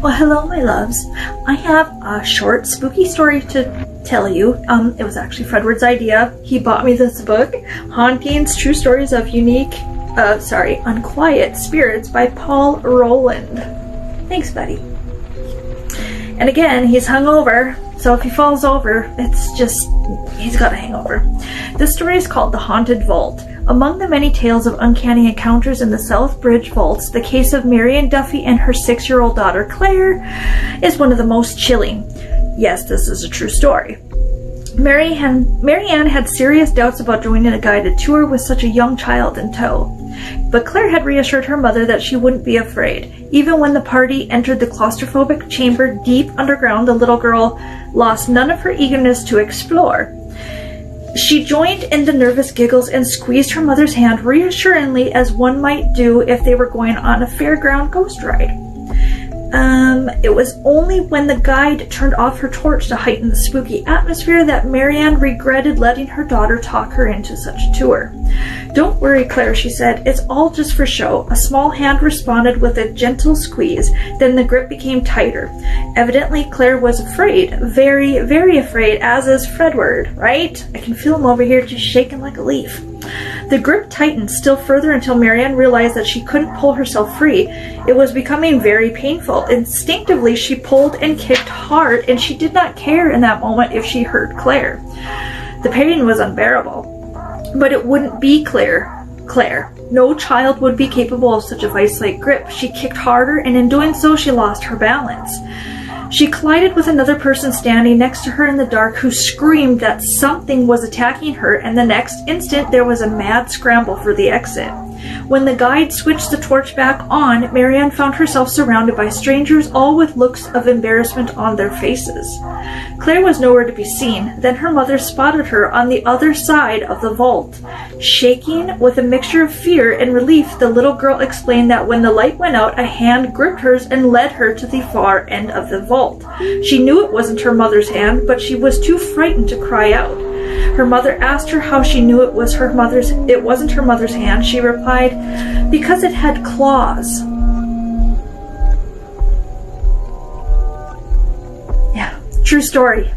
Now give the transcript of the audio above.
Well, hello, my loves. I have a short, spooky story to tell you. It was actually Fredward's idea. He bought me this book, Hauntings, True Stories of Unquiet Spirits by Paul Rowland. Thanks, buddy. And again, he's hungover, so if he falls over, it's just, he's got a hangover. This story is called The Haunted Vault. Among the many tales of uncanny encounters in the South Bridge vaults, the case of Marianne Duffy and her 6-year-old daughter Claire is one of the most chilling. Yes, this is a true story. Marianne had serious doubts about joining a guided tour with such a young child in tow. But Claire had reassured her mother that she wouldn't be afraid. Even when the party entered the claustrophobic chamber deep underground, the little girl lost none of her eagerness to explore. She joined in the nervous giggles and squeezed her mother's hand reassuringly, as one might do if they were going on a fairground ghost ride. It was only when the guide turned off her torch to heighten the spooky atmosphere that Marianne regretted letting her daughter talk her into such a tour. "Don't worry, Claire," she said. "It's all just for show." A small hand responded with a gentle squeeze. Then the grip became tighter. Evidently, Claire was afraid. Very, very afraid, as is Fredward, right? I can feel him over here just shaking like a leaf. The grip tightened still further until Marianne realized that she couldn't pull herself free. It was becoming very painful. Instinctively, she pulled and kicked hard, and she did not care in that moment if she hurt Claire. The pain was unbearable. But it wouldn't be Claire. No child would be capable of such a vice-like grip. She kicked harder, and in doing so, she lost her balance. She collided with another person standing next to her in the dark, who screamed that something was attacking her, and the next instant there was a mad scramble for the exit. When the guide switched the torch back on, Marianne found herself surrounded by strangers, all with looks of embarrassment on their faces. Claire was nowhere to be seen. Then her mother spotted her on the other side of the vault. Shaking with a mixture of fear and relief, the little girl explained that when the light went out, a hand gripped hers and led her to the far end of the vault. She knew it wasn't her mother's hand, but she was too frightened to cry out. Her mother asked her how she knew it wasn't her mother's hand. She replied, "Because it had claws." Yeah, true story.